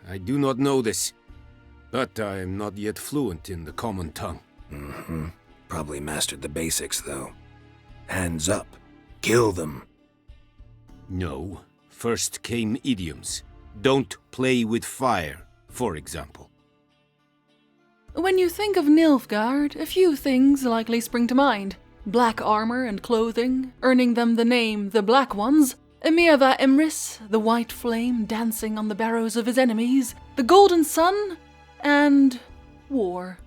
I do not know this. But I am not yet fluent in the common tongue. Probably mastered the basics, though. Hands up. Kill them. No. First came idioms. Don't play with fire, for example. When you think of Nilfgaard, a few things likely spring to mind. Black armor and clothing, earning them the name the Black Ones. Iorveth Emrys, the white flame dancing on the barrows of his enemies. The golden sun, and war.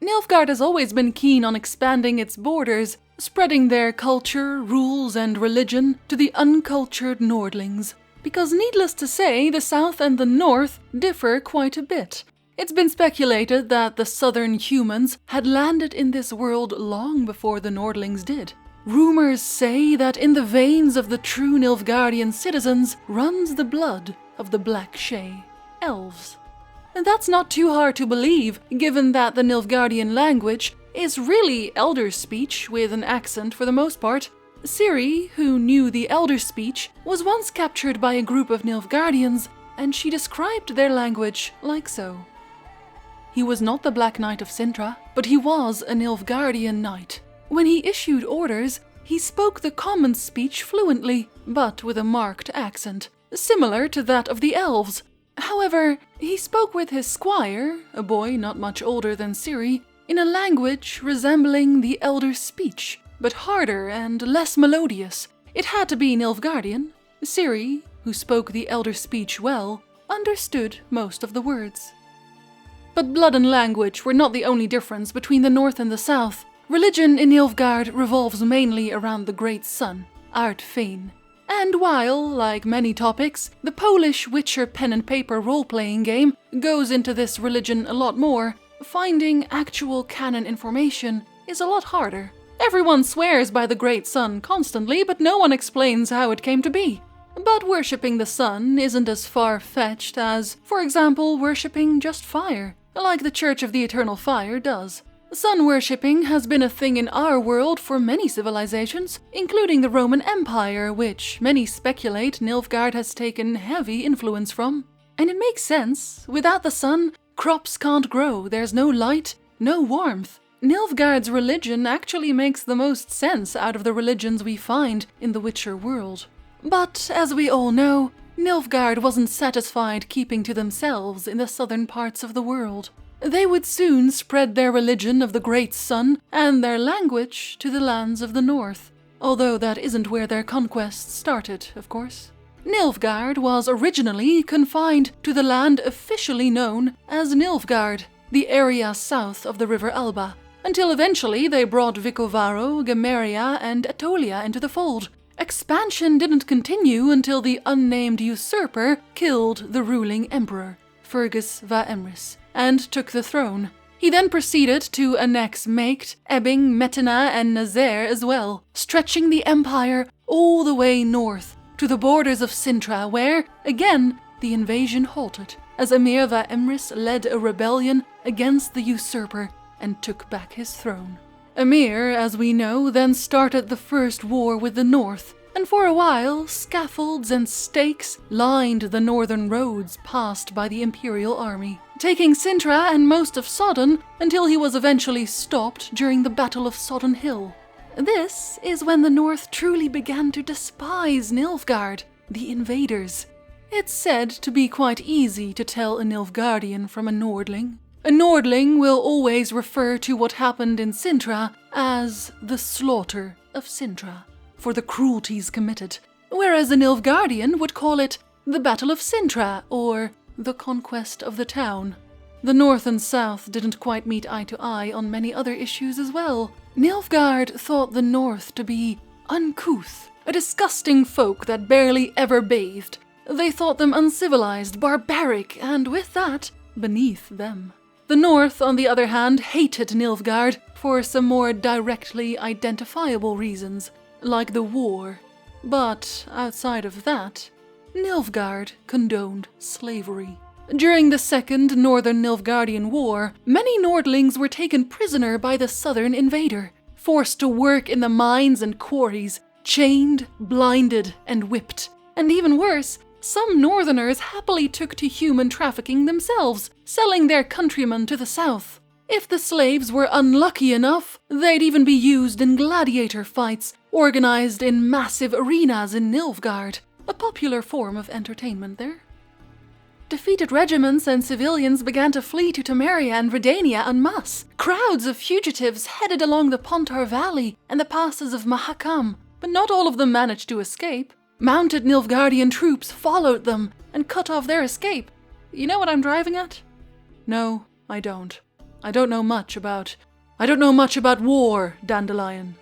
Nilfgaard has always been keen on expanding its borders, spreading their culture, rules, and religion to the uncultured Nordlings. Because needless to say, the south and the north differ quite a bit. It's been speculated that the southern humans had landed in this world long before the Nordlings did. Rumors say that in the veins of the true Nilfgaardian citizens runs the blood of the Black Shay, elves. And that's not too hard to believe, given that the Nilfgaardian language is really Elder speech with an accent for the most part. Ciri, who knew the Elder speech, was once captured by a group of Nilfgaardians, and she described their language like so. He was not the Black Knight of Sintra, but he was a Nilfgaardian knight. When he issued orders, he spoke the common speech fluently, but with a marked accent, similar to that of the elves. However, he spoke with his squire, a boy not much older than Ciri, in a language resembling the Elder speech, but harder and less melodious. It had to be Nilfgaardian. Ciri, who spoke the Elder speech well, understood most of the words. But blood and language were not the only difference between the north and the south. Religion in Nilfgaard revolves mainly around the Great Sun, Ardfane. And while, like many topics, the Polish Witcher pen and paper role-playing game goes into this religion a lot more, finding actual canon information is a lot harder. Everyone swears by the Great Sun constantly, but no one explains how it came to be. But worshipping the sun isn't as far-fetched as, for example, worshipping just fire, like the Church of the Eternal Fire does. Sun worshipping has been a thing in our world for many civilizations, including the Roman Empire, which many speculate Nilfgaard has taken heavy influence from. And it makes sense. Without the sun, crops can't grow, there's no light, no warmth. Nilfgaard's religion actually makes the most sense out of the religions we find in the Witcher world. But, as we all know, Nilfgaard wasn't satisfied keeping to themselves in the southern parts of the world. They would soon spread their religion of the Great Sun and their language to the lands of the north, although that isn't where their conquests started, of course. Nilfgaard was originally confined to the land officially known as Nilfgaard, the area south of the River Alba, until eventually they brought Vicovaro, Gemeria, and Atolia into the fold. Expansion didn't continue until the unnamed usurper killed the ruling emperor, Fergus va Emrys, and took the throne. He then proceeded to annex Maikt, Ebbing, Metina, and Nazaire as well, stretching the empire all the way north to the borders of Sintra, where, again, the invasion halted, as Emir va Emrys led a rebellion against the usurper and took back his throne. Emir, as we know, then started the first war with the north, and for a while, scaffolds and stakes lined the northern roads passed by the Imperial army, taking Sintra and most of Sodden until he was eventually stopped during the Battle of Sodden Hill. This is when the north truly began to despise Nilfgaard, the invaders. It's said to be quite easy to tell a Nilfgaardian from a Nordling. A Nordling will always refer to what happened in Sintra as the slaughter of Sintra, for the cruelties committed, whereas a Nilfgaardian would call it the Battle of Sintra or the conquest of the town. The north and south didn't quite meet eye to eye on many other issues as well. Nilfgaard thought the north to be uncouth, a disgusting folk that barely ever bathed. They thought them uncivilized, barbaric, and with that, beneath them. The north, on the other hand, hated Nilfgaard for some more directly identifiable reasons, like the war. But outside of that, Nilfgaard condoned slavery. During the Second Northern Nilfgaardian War, many Nordlings were taken prisoner by the southern invader, forced to work in the mines and quarries, chained, blinded, and whipped. And even worse, some northerners happily took to human trafficking themselves, selling their countrymen to the south. If the slaves were unlucky enough, they'd even be used in gladiator fights, organized in massive arenas in Nilfgaard, a popular form of entertainment there. Defeated regiments and civilians began to flee to Temeria and Redania en masse. Crowds of fugitives headed along the Pontar Valley and the passes of Mahakam, but not all of them managed to escape. Mounted Nilfgaardian troops followed them and cut off their escape. You know what I'm driving at? No, I don't. I don't know much about war, Dandelion.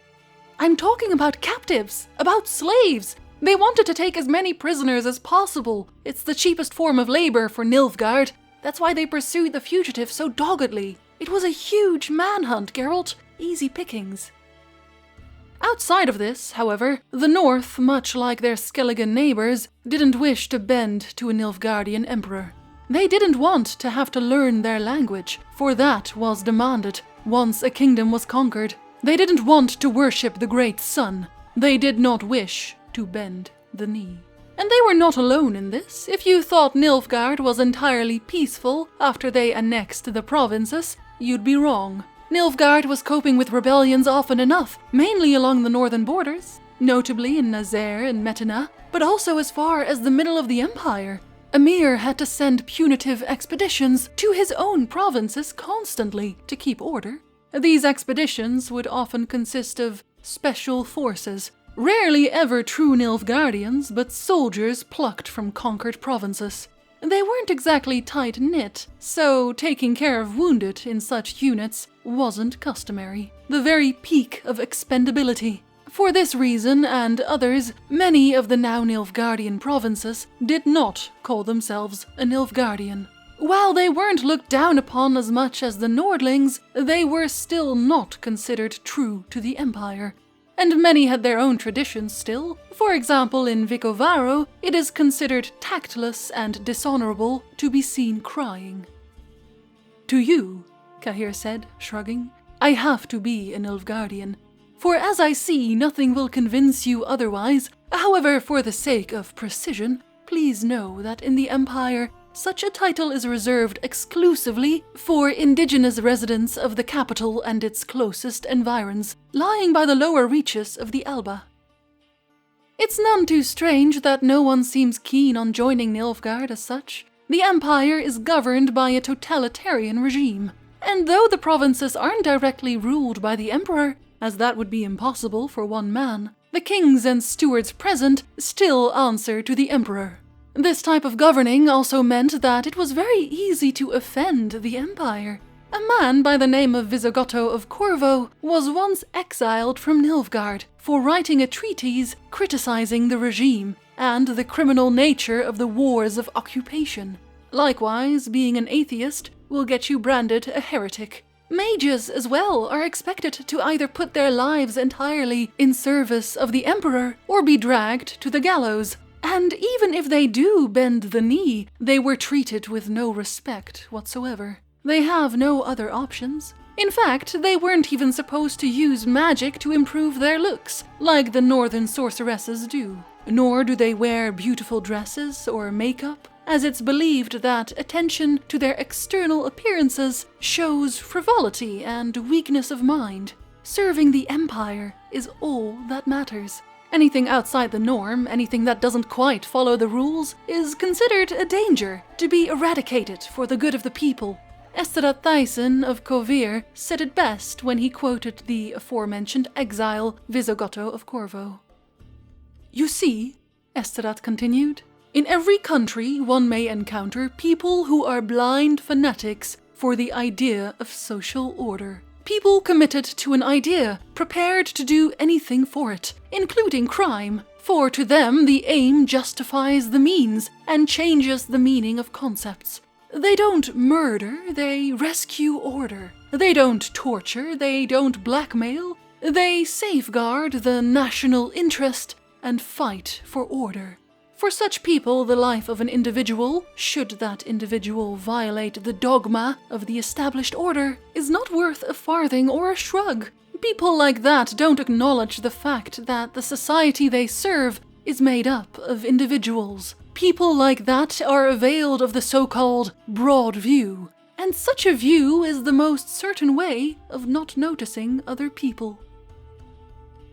I'm talking about captives, about slaves. They wanted to take as many prisoners as possible. It's the cheapest form of labor for Nilfgaard. That's why they pursued the fugitive so doggedly. It was a huge manhunt, Geralt. Easy pickings. Outside of this, however, the North, much like their Skelligan neighbors, didn't wish to bend to a Nilfgaardian emperor. They didn't want to have to learn their language, for that was demanded once a kingdom was conquered. They didn't want to worship the great sun. They did not wish to bend the knee. And they were not alone in this. If you thought Nilfgaard was entirely peaceful after they annexed the provinces, you'd be wrong. Nilfgaard was coping with rebellions often enough, mainly along the northern borders, notably in Nazaire and Metinna, but also as far as the middle of the empire. Emir had to send punitive expeditions to his own provinces constantly to keep order. These expeditions would often consist of special forces, rarely ever true Nilfgaardians, but soldiers plucked from conquered provinces. They weren't exactly tight-knit, so taking care of wounded in such units wasn't customary. The very peak of expendability. For this reason and others, many of the now Nilfgaardian provinces did not call themselves a Nilfgaardian. While they weren't looked down upon as much as the Nordlings, they were still not considered true to the Empire. And many had their own traditions still. For example, in Vicovaro, it is considered tactless and dishonorable to be seen crying. To you, Cahir said, shrugging, I have to be a Nilfgaardian. For as I see, nothing will convince you otherwise. However, for the sake of precision, please know that in the Empire, such a title is reserved exclusively for indigenous residents of the capital and its closest environs, lying by the lower reaches of the Elba. It's none too strange that no one seems keen on joining Nilfgaard as such. The Empire is governed by a totalitarian regime, and though the provinces aren't directly ruled by the Emperor, as that would be impossible for one man, the kings and stewards present still answer to the Emperor. This type of governing also meant that it was very easy to offend the Empire. A man by the name of Visigoto of Corvo was once exiled from Nilfgaard for writing a treatise criticizing the regime and the criminal nature of the wars of occupation. Likewise, being an atheist will get you branded a heretic. Mages, as well, are expected to either put their lives entirely in service of the Emperor or be dragged to the gallows. And even if they do bend the knee, they were treated with no respect whatsoever. They have no other options. In fact, they weren't even supposed to use magic to improve their looks, like the northern sorceresses do. Nor do they wear beautiful dresses or makeup, as it's believed that attention to their external appearances shows frivolity and weakness of mind. Serving the Empire is all that matters. Anything outside the norm, anything that doesn't quite follow the rules, is considered a danger, to be eradicated for the good of the people. Esterat Thyssen of Kovir said it best when he quoted the aforementioned exile Visigoto of Corvo. You see, Esterat continued, in every country one may encounter people who are blind fanatics for the idea of social order. People committed to an idea, prepared to do anything for it, including crime, for to them the aim justifies the means and changes the meaning of concepts. They don't murder, they rescue order. They don't torture, they don't blackmail. They safeguard the national interest and fight for order. For such people, the life of an individual, should that individual violate the dogma of the established order, is not worth a farthing or a shrug. People like that don't acknowledge the fact that the society they serve is made up of individuals, people like that are availed of the so-called broad view, and such a view is the most certain way of not noticing other people.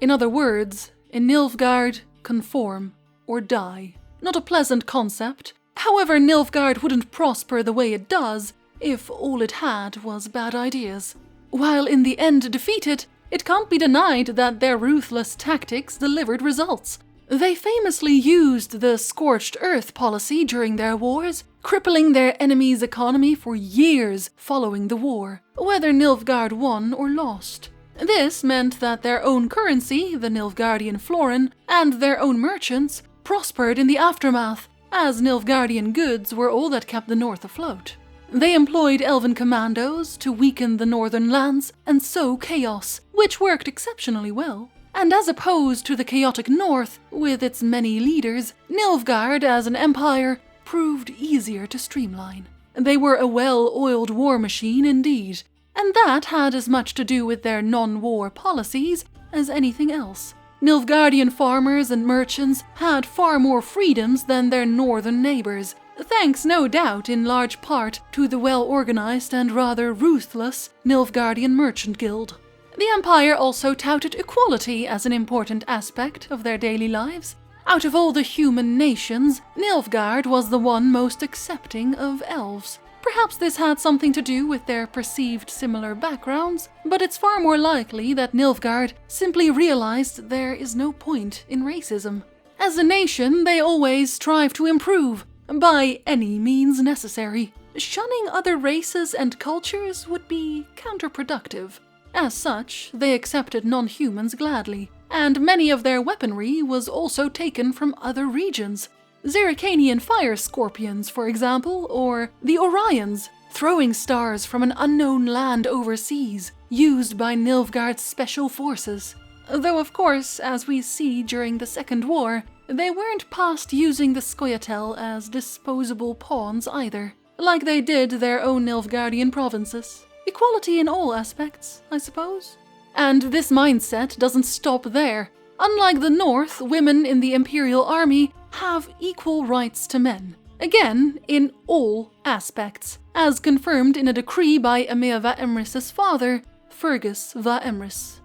In other words, in Nilfgaard, conform or die. Not a pleasant concept. However, Nilfgaard wouldn't prosper the way it does if all it had was bad ideas. While in the end defeated, it can't be denied that their ruthless tactics delivered results. They famously used the scorched earth policy during their wars, crippling their enemy's economy for years following the war, whether Nilfgaard won or lost. This meant that their own currency, the Nilfgaardian florin, and their own merchants prospered in the aftermath, as Nilfgaardian goods were all that kept the north afloat. They employed elven commandos to weaken the northern lands and sow chaos, which worked exceptionally well. And as opposed to the chaotic north, with its many leaders, Nilfgaard as an empire proved easier to streamline. They were a well-oiled war machine indeed, and that had as much to do with their non-war policies as anything else. Nilfgaardian farmers and merchants had far more freedoms than their northern neighbors, thanks no doubt in large part to the well-organized and rather ruthless Nilfgaardian merchant guild. The Empire also touted equality as an important aspect of their daily lives. Out of all the human nations, Nilfgaard was the one most accepting of elves. Perhaps this had something to do with their perceived similar backgrounds, but it's far more likely that Nilfgaard simply realized there is no point in racism. As a nation, they always strive to improve, by any means necessary. Shunning other races and cultures would be counterproductive. As such, they accepted non-humans gladly, and many of their weaponry was also taken from other regions. Zerrikanian fire scorpions, for example, or the Orions, throwing stars from an unknown land overseas, used by Nilfgaard's special forces. Though of course, as we see during the Second War, they weren't past using the Scoia'tael as disposable pawns either, like they did their own Nilfgaardian provinces. Equality in all aspects, I suppose. And this mindset doesn't stop there. Unlike the North, women in the Imperial army have equal rights to men. Again, in all aspects, as confirmed in a decree by Emir va Emrys' father, Fergus va Emrys.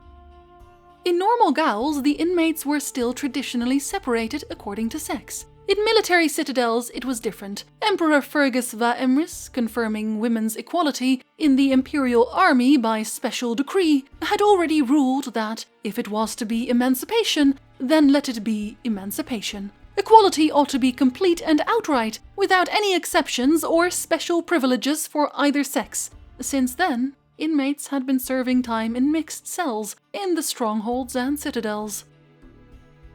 In normal gauls, the inmates were still traditionally separated according to sex. In military citadels, it was different. Emperor Fergus va Emrys, confirming women's equality in the Imperial army by special decree, had already ruled that if it was to be emancipation, then let it be emancipation. Equality ought to be complete and outright, without any exceptions or special privileges for either sex. Since then, inmates had been serving time in mixed cells in the strongholds and citadels.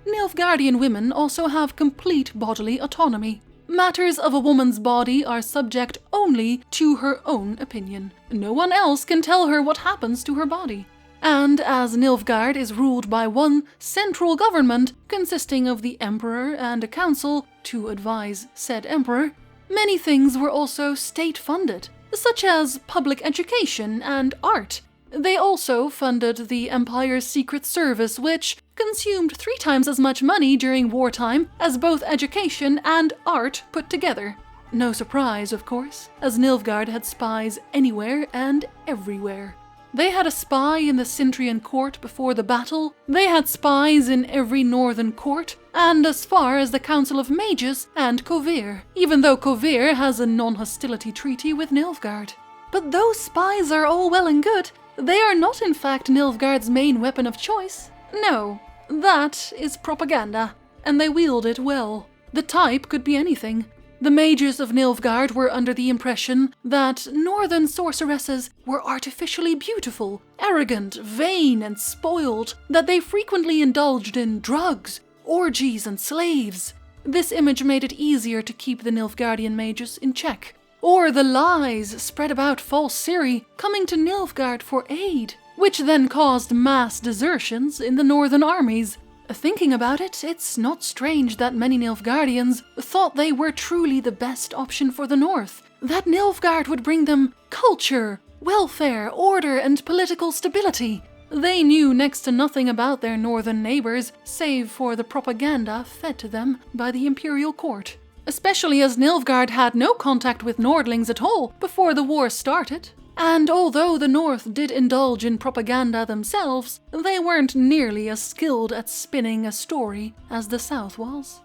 Nilfgaardian women also have complete bodily autonomy. Matters of a woman's body are subject only to her own opinion. No one else can tell her what happens to her body. And as Nilfgaard is ruled by one central government consisting of the emperor and a council to advise said emperor, many things were also state-funded, such as public education and art. They also funded the Empire's Secret Service, which consumed 3 times as much money during wartime as both education and art put together. No surprise, of course, as Nilfgaard had spies anywhere and everywhere. They had a spy in the Cintrian court before the battle, they had spies in every northern court, and as far as the Council of Mages and Kovir, even though Kovir has a non-hostility treaty with Nilfgaard. But those spies are all well and good. They are not in fact Nilfgaard's main weapon of choice. No, that is propaganda, and they wield it well. The type could be anything. The mages of Nilfgaard were under the impression that northern sorceresses were artificially beautiful, arrogant, vain, and spoiled, that they frequently indulged in drugs, orgies, and slaves. This image made it easier to keep the Nilfgaardian mages in check. Or the lies spread about false Ciri coming to Nilfgaard for aid, which then caused mass desertions in the northern armies. Thinking about it, it's not strange that many Nilfgaardians thought they were truly the best option for the north, that Nilfgaard would bring them culture, welfare, order, and political stability. They knew next to nothing about their northern neighbors, save for the propaganda fed to them by the Imperial court. especially as Nilfgaard had no contact with Nordlings at all before the war started. And although the North did indulge in propaganda themselves, they weren't nearly as skilled at spinning a story as the South was.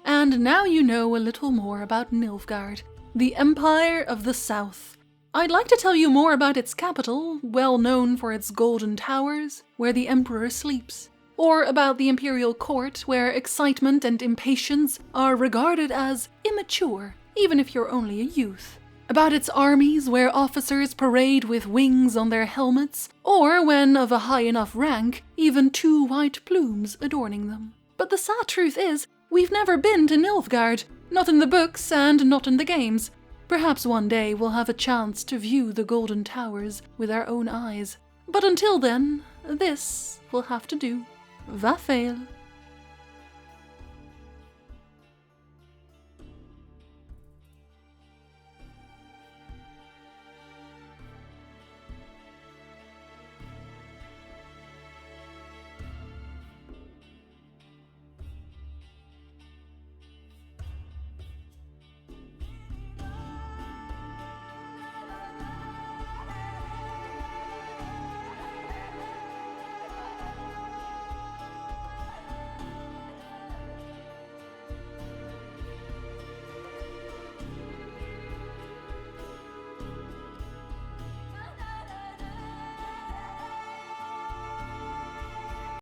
And now you know a little more about Nilfgaard, the Empire of the South. I'd like to tell you more about its capital, well known for its golden towers, where the Emperor sleeps, or about the Imperial court, where excitement and impatience are regarded as immature, even if you're only a youth. About its armies, where officers parade with wings on their helmets, or when of a high enough rank, even 2 white plumes adorning them. But the sad truth is, we've never been to Nilfgaard, not in the books and not in the games. Perhaps one day we'll have a chance to view the Golden Towers with our own eyes. But until then, this will have to do. Va fail.